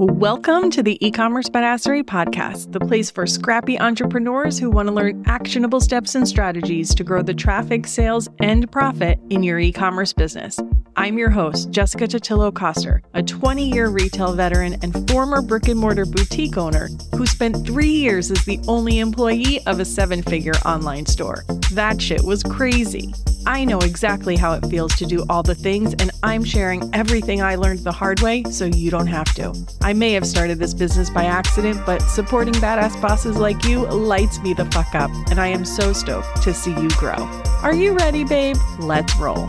Welcome to the E-commerce Badassery Podcast, the place for scrappy entrepreneurs who want to learn actionable steps and strategies to grow the traffic, sales, and profit in your e-commerce business. I'm your host, Jessica Totillo-Coster, a 20-year retail veteran and former brick-and-mortar boutique owner who spent 3 years as the only employee of a 7-figure online store. That shit was crazy. I know exactly how it feels to do all the things, and I'm sharing everything I learned the hard way so you don't have to. I may have started this business by accident, but supporting badass bosses like you lights me the fuck up, and I am so stoked to see you grow. Are you ready, babe? Let's roll.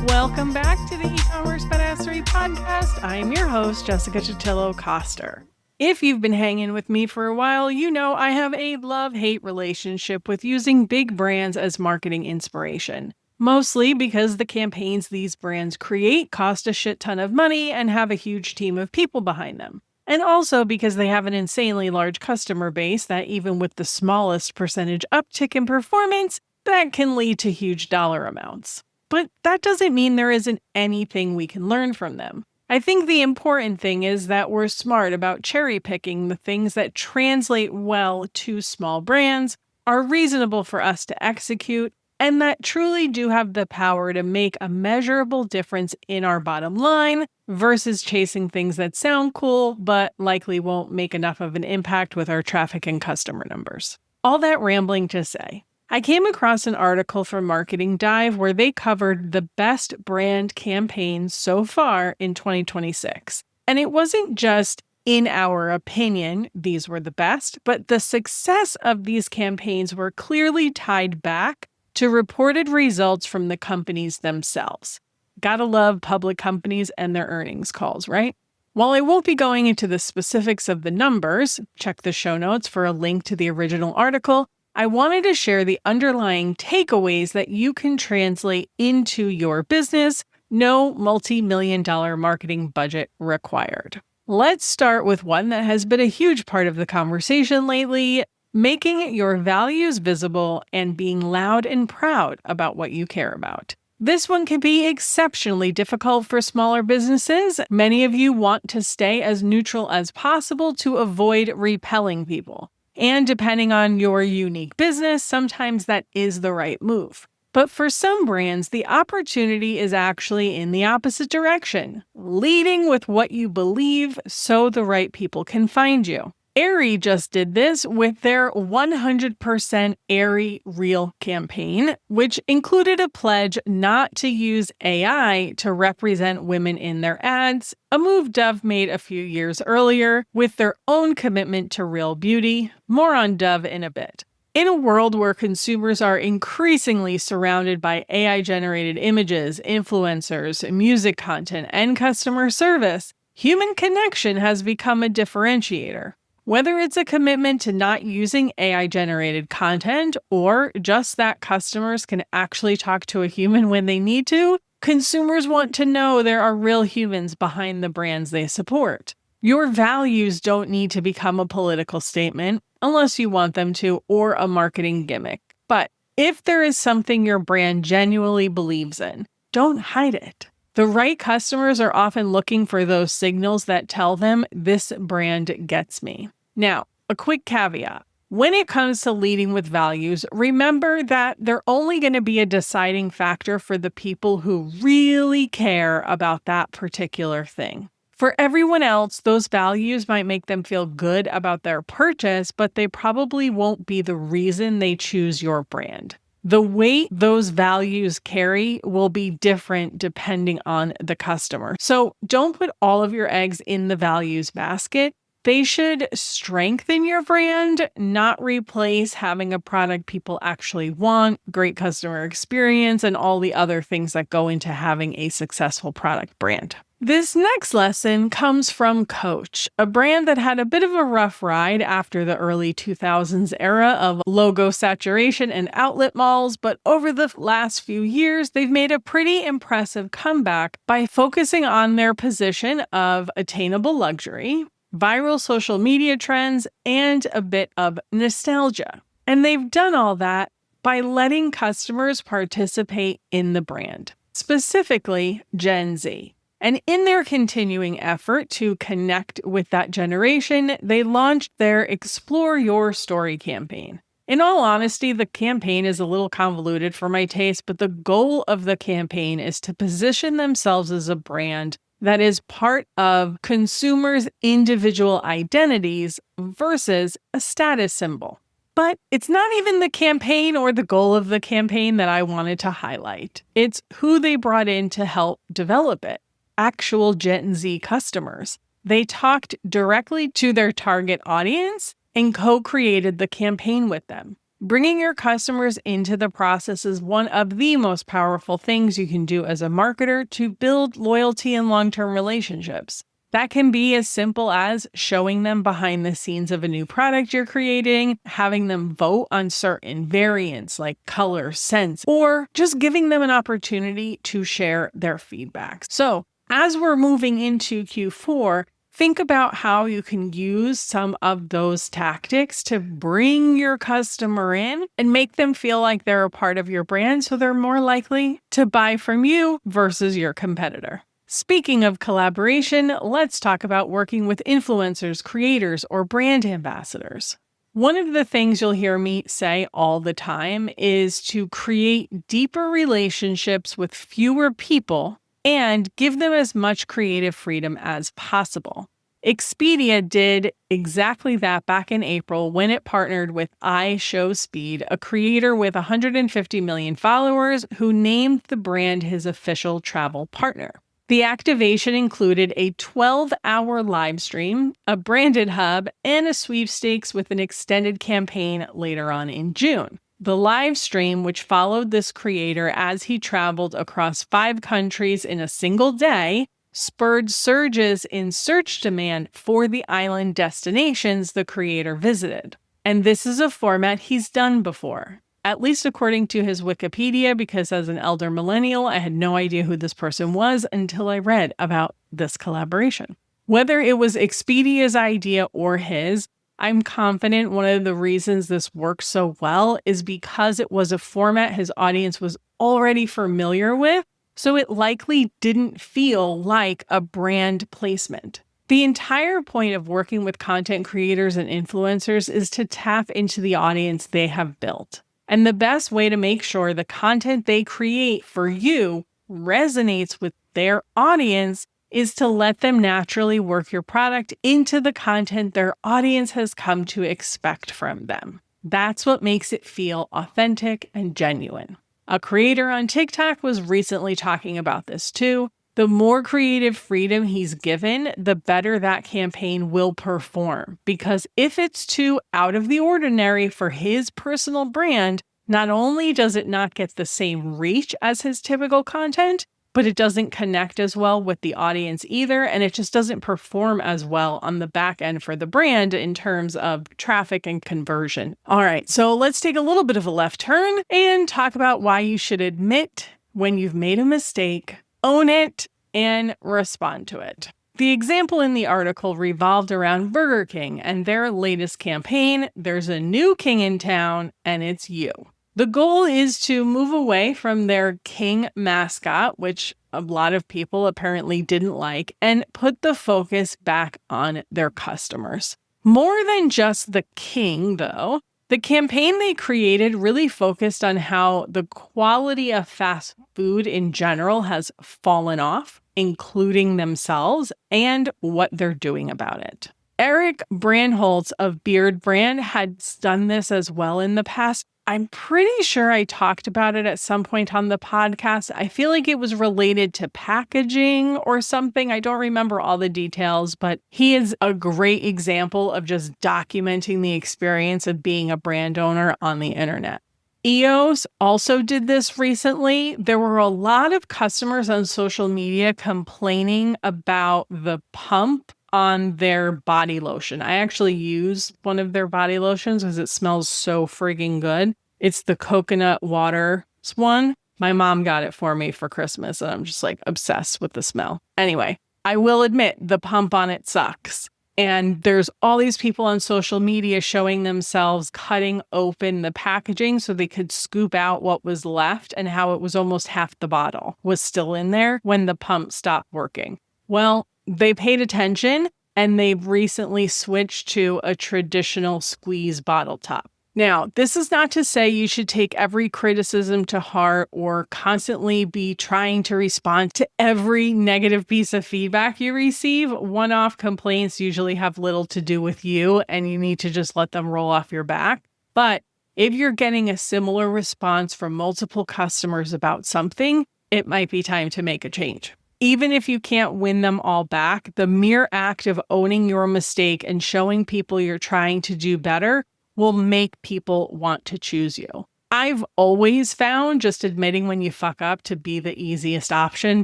Welcome back to the E-commerce Badassery Podcast. I'm your host, Jessica Totillo-Coster. If you've been hanging with me for a while, you know I have a love-hate relationship with using big brands as marketing inspiration. Mostly because the campaigns these brands create cost a shit ton of money and have a huge team of people behind them. And also because they have an insanely large customer base that even with the smallest percentage uptick in performance, that can lead to huge dollar amounts. But that doesn't mean there isn't anything we can learn from them. I think the important thing is that we're smart about cherry picking the things that translate well to small brands, are reasonable for us to execute, and that truly do have the power to make a measurable difference in our bottom line versus chasing things that sound cool but likely won't make enough of an impact with our traffic and customer numbers. All that rambling to say, I came across an article from Marketing Dive where they covered the best brand campaigns so far in 2026. And it wasn't just, in our opinion, these were the best, but the success of these campaigns were clearly tied back to reported results from the companies themselves. Gotta love public companies and their earnings calls, right? While I won't be going into the specifics of the numbers, check the show notes for a link to the original article, I wanted to share the underlying takeaways that you can translate into your business, no multi-million-dollar marketing budget required. Let's start with one that has been a huge part of the conversation lately, making your values visible and being loud and proud about what you care about. This one can be exceptionally difficult for smaller businesses. Many of you want to stay as neutral as possible to avoid repelling people. And depending on your unique business, sometimes that is the right move. But for some brands, the opportunity is actually in the opposite direction, leading with what you believe so the right people can find you. Aerie just did this with their 100% Aerie Real campaign, which included a pledge not to use AI to represent women in their ads, a move Dove made a few years earlier with their own commitment to real beauty. More on Dove in a bit. In a world where consumers are increasingly surrounded by AI-generated images, influencers, music content, and customer service, human connection has become a differentiator. Whether it's a commitment to not using AI-generated content or just that customers can actually talk to a human when they need to, consumers want to know there are real humans behind the brands they support. Your values don't need to become a political statement, unless you want them to, or a marketing gimmick. But if there is something your brand genuinely believes in, don't hide it. The right customers are often looking for those signals that tell them this brand gets me. Now, a quick caveat. When it comes to leading with values, remember that they're only going to be a deciding factor for the people who really care about that particular thing. For everyone else, those values might make them feel good about their purchase, but they probably won't be the reason they choose your brand. The weight those values carry will be different depending on the customer. So don't put all of your eggs in the values basket. They should strengthen your brand, not replace having a product people actually want, great customer experience, and all the other things that go into having a successful product brand. This next lesson comes from Coach, a brand that had a bit of a rough ride after the early 2000s era of logo saturation and outlet malls, but over the last few years, they've made a pretty impressive comeback by focusing on their position of attainable luxury, viral social media trends, and a bit of nostalgia. And they've done all that by letting customers participate in the brand, specifically Gen Z. And in their continuing effort to connect with that generation, they launched their Explore Your Story campaign. In all honesty, the campaign is a little convoluted for my taste, but the goal of the campaign is to position themselves as a brand that is part of consumers' individual identities versus a status symbol. But it's not even the campaign or the goal of the campaign that I wanted to highlight. It's who they brought in to help develop it. Actual Gen Z customers. They talked directly to their target audience and co-created the campaign with them. Bringing your customers into the process is one of the most powerful things you can do as a marketer to build loyalty and long-term relationships. That can be as simple as showing them behind the scenes of a new product you're creating, having them vote on certain variants like color, scents, or just giving them an opportunity to share their feedback. So, as we're moving into Q4, think about how you can use some of those tactics to bring your customer in and make them feel like they're a part of your brand so they're more likely to buy from you versus your competitor. Speaking of collaboration, let's talk about working with influencers, creators, or brand ambassadors. One of the things you'll hear me say all the time is to create deeper relationships with fewer people and give them as much creative freedom as possible. Expedia did exactly that back in April when it partnered with iShowSpeed, a creator with 150 million followers who named the brand his official travel partner. The activation included a 12-hour live stream, a branded hub, and a sweepstakes with an extended campaign later on in June. The live stream, which followed this creator as he traveled across 5 countries in a single day, spurred surges in search demand for the island destinations the creator visited. And this is a format he's done before, at least according to his Wikipedia, because as an elder millennial, I had no idea who this person was until I read about this collaboration. Whether it was Expedia's idea or his, I'm confident one of the reasons this worked so well is because it was a format his audience was already familiar with, so it likely didn't feel like a brand placement. The entire point of working with content creators and influencers is to tap into the audience they have built. And the best way to make sure the content they create for you resonates with their audience is to let them naturally work your product into the content their audience has come to expect from them. That's what makes it feel authentic and genuine. A creator on TikTok was recently talking about this too. The more creative freedom he's given, the better that campaign will perform. Because if it's too out of the ordinary for his personal brand, not only does it not get the same reach as his typical content, but it doesn't connect as well with the audience either, and it just doesn't perform as well on the back end for the brand in terms of traffic and conversion. All right, so let's take a little bit of a left turn and talk about why you should admit when you've made a mistake, own it, and respond to it. The example in the article revolved around Burger King and their latest campaign, There's a New King in Town, and it's you. The goal is to move away from their king mascot, which a lot of people apparently didn't like, and put the focus back on their customers. More than just the king, though, the campaign they created really focused on how the quality of fast food in general has fallen off, including themselves, and what they're doing about it. Eric Brandholtz of Beard Brand had done this as well in the past. I'm pretty sure I talked about it at some point on the podcast. I feel like it was related to packaging or something. I don't remember all the details, but he is a great example of just documenting the experience of being a brand owner on the internet. EOS also did this recently. There were a lot of customers on social media complaining about the pump on their body lotion. I actually use one of their body lotions because it smells so frigging good. It's the coconut water one. My mom got it for me for Christmas, and I'm just like obsessed with the smell. Anyway, I will admit the pump on it sucks. And there's all these people on social media showing themselves cutting open the packaging so they could scoop out what was left and how it was almost half the bottle was still in there when the pump stopped working. Well, they paid attention and they've recently switched to a traditional squeeze bottle top. Now, this is not to say you should take every criticism to heart or constantly be trying to respond to every negative piece of feedback you receive. One-off complaints usually have little to do with you, and you need to just let them roll off your back. But if you're getting a similar response from multiple customers about something, it might be time to make a change. Even if you can't win them all back, the mere act of owning your mistake and showing people you're trying to do better will make people want to choose you. I've always found just admitting when you fuck up to be the easiest option,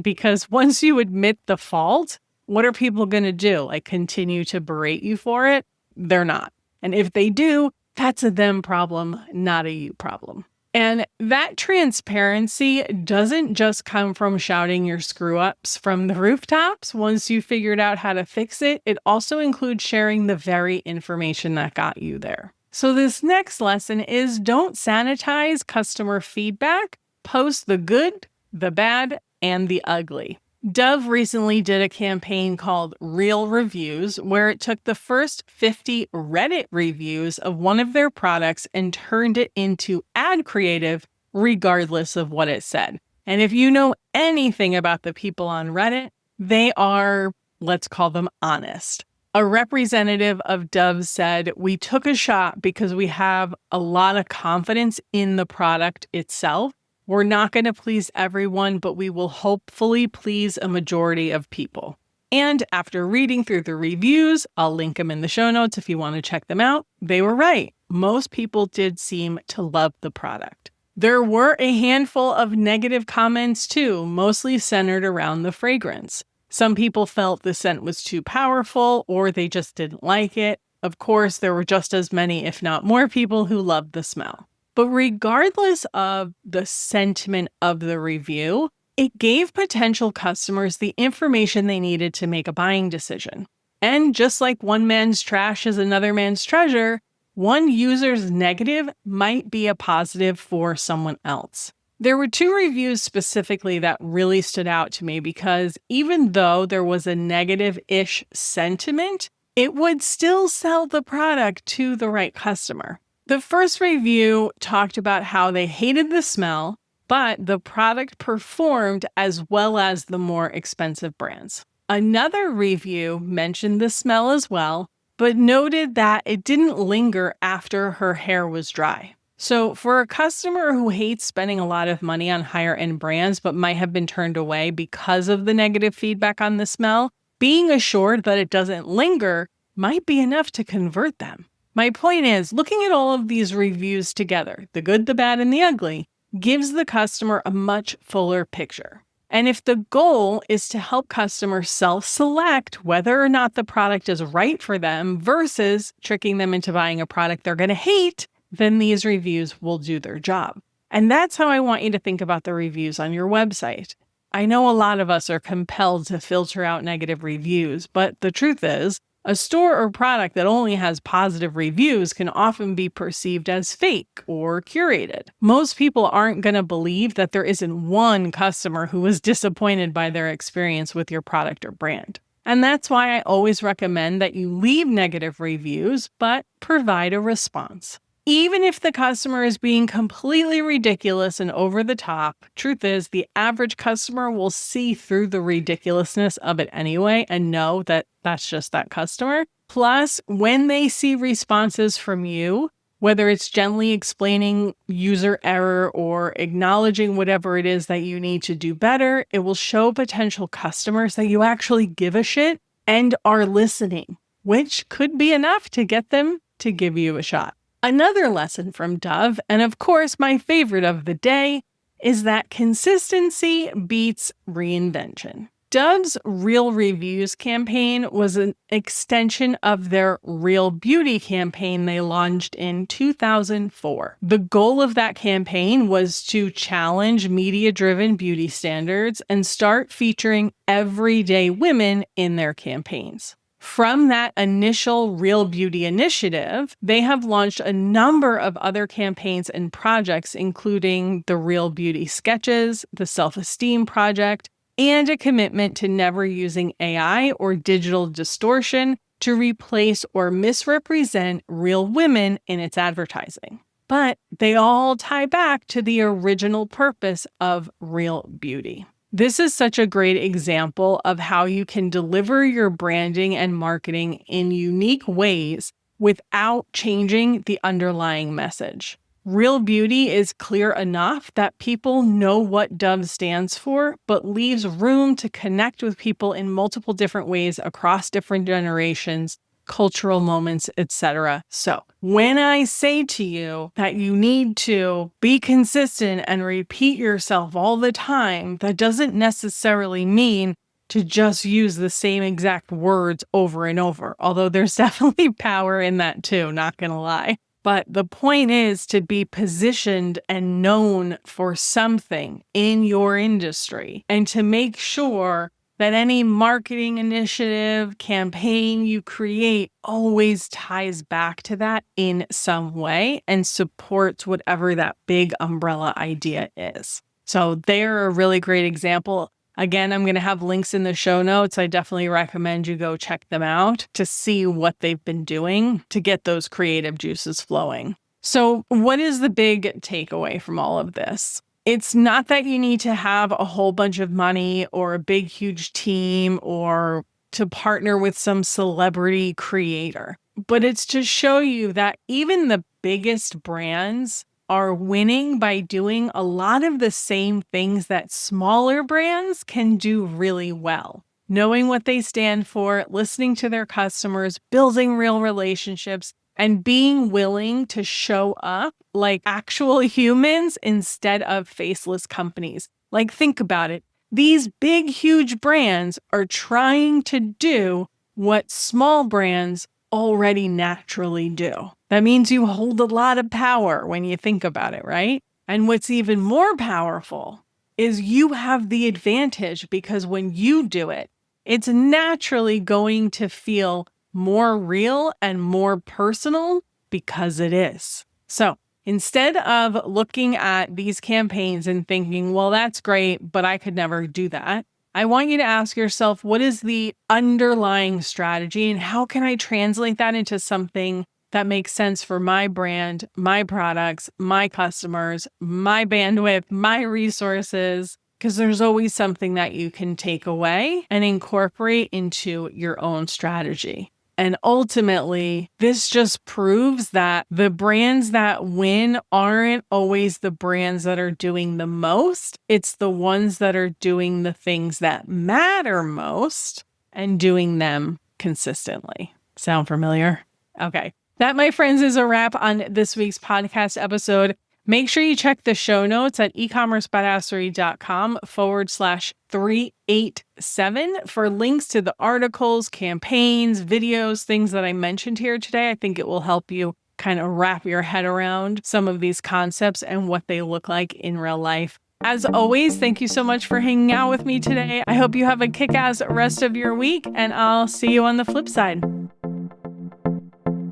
because once you admit the fault, what are people going to do? Like continue to berate you for it? They're not. And if they do, that's a them problem, not a you problem. And that transparency doesn't just come from shouting your screw-ups from the rooftops. Once you figured out how to fix it, it also includes sharing the very information that got you there. So this next lesson is don't sanitize customer feedback. Post the good, the bad, and the ugly. Dove recently did a campaign called Real Reviews, where it took the first 50 Reddit reviews of one of their products and turned it into ad creative, regardless of what it said. And if you know anything about the people on Reddit, they are, let's call them honest. A representative of Dove said, "We took a shot because we have a lot of confidence in the product itself. We're not going to please everyone, but we will hopefully please a majority of people." And after reading through the reviews, I'll link them in the show notes if you want to check them out, they were right. Most people did seem to love the product. There were a handful of negative comments too, mostly centered around the fragrance. Some people felt the scent was too powerful or they just didn't like it. Of course, there were just as many, if not more people who loved the smell. But regardless of the sentiment of the review, it gave potential customers the information they needed to make a buying decision. And just like one man's trash is another man's treasure, one user's negative might be a positive for someone else. There were 2 reviews specifically that really stood out to me because even though there was a negative-ish sentiment, it would still sell the product to the right customer. The first review talked about how they hated the smell, but the product performed as well as the more expensive brands. Another review mentioned the smell as well, but noted that it didn't linger after her hair was dry. So for a customer who hates spending a lot of money on higher end brands, but might have been turned away because of the negative feedback on the smell, being assured that it doesn't linger might be enough to convert them. My point is, looking at all of these reviews together, the good, the bad, and the ugly, gives the customer a much fuller picture. And if the goal is to help customers self-select whether or not the product is right for them versus tricking them into buying a product they're going to hate, then these reviews will do their job. And that's how I want you to think about the reviews on your website. I know a lot of us are compelled to filter out negative reviews, but the truth is, a store or product that only has positive reviews can often be perceived as fake or curated. Most people aren't going to believe that there isn't one customer who was disappointed by their experience with your product or brand. And that's why I always recommend that you leave negative reviews, but provide a response. Even if the customer is being completely ridiculous and over the top, truth is the average customer will see through the ridiculousness of it anyway and know that that's just that customer. Plus, when they see responses from you, whether it's gently explaining user error or acknowledging whatever it is that you need to do better, it will show potential customers that you actually give a shit and are listening, which could be enough to get them to give you a shot. Another lesson from Dove, and of course my favorite of the day, is that consistency beats reinvention. Dove's Real Reviews campaign was an extension of their Real Beauty campaign they launched in 2004. The goal of that campaign was to challenge media-driven beauty standards and start featuring everyday women in their campaigns. From that initial Real Beauty initiative, they have launched a number of other campaigns and projects, including the Real Beauty Sketches, the Self-Esteem Project, and a commitment to never using AI or digital distortion to replace or misrepresent real women in its advertising. But they all tie back to the original purpose of Real Beauty. This is such a great example of how you can deliver your branding and marketing in unique ways without changing the underlying message. Real Beauty is clear enough that people know what Dove stands for, but leaves room to connect with people in multiple different ways across different generations, cultural moments, etc. So when I say to you that you need to be consistent and repeat yourself all the time, that doesn't necessarily mean to just use the same exact words over and over, although there's definitely power in that too, not gonna lie. But the point is to be positioned and known for something in your industry and to make sure that any marketing initiative, campaign you create always ties back to that in some way and supports whatever that big umbrella idea is. So they're a really great example. Again, I'm going to have links in the show notes. I definitely recommend you go check them out to see what they've been doing to get those creative juices flowing. So what is the big takeaway from all of this? It's not that you need to have a whole bunch of money or a big, huge team or to partner with some celebrity creator, but it's to show you that even the biggest brands are winning by doing a lot of the same things that smaller brands can do really well. Knowing what they stand for, listening to their customers, building real relationships, and being willing to show up like actual humans instead of faceless companies. Like, think about it. These big, huge brands are trying to do what small brands already naturally do. That means you hold a lot of power when you think about it, right? And what's even more powerful is you have the advantage because when you do it, it's naturally going to feel more real and more personal because it is. So instead of looking at these campaigns and thinking, well, that's great, but I could never do that, I want you to ask yourself, what is the underlying strategy and how can I translate that into something that makes sense for my brand, my products, my customers, my bandwidth, my resources? Because there's always something that you can take away and incorporate into your own strategy. And ultimately, this just proves that the brands that win aren't always the brands that are doing the most. It's the ones that are doing the things that matter most and doing them consistently. Sound familiar? Okay. That, my friends, is a wrap on this week's podcast episode. Make sure you check the show notes at ecommercebadassery.com/387 for links to the articles, campaigns, videos, things that I mentioned here today. I think it will help you kind of wrap your head around some of these concepts and what they look like in real life. As always, thank you so much for hanging out with me today. I hope you have a kick-ass rest of your week, and I'll see you on the flip side.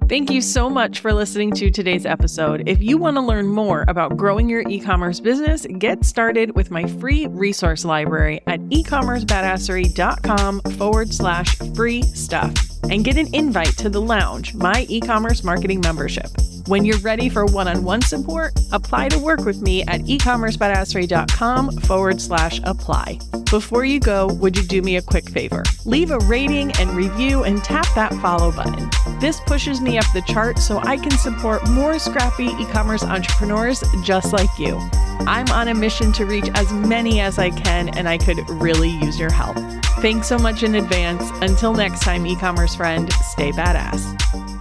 Thank you so much for listening to today's episode. If you want to learn more about growing your e-commerce business, get started with my free resource library at ecommercebadassery.com/free stuff and get an invite to the Lounge, my e-commerce marketing membership. When you're ready for one-on-one support, apply to work with me at ecommercebadassery.com/apply. Before you go, would you do me a quick favor? Leave a rating and review and tap that follow button. This pushes me up the chart so I can support more scrappy e-commerce entrepreneurs just like you. I'm on a mission to reach as many as I can, and I could really use your help. Thanks so much in advance. Until next time, e-commerce friend, stay badass.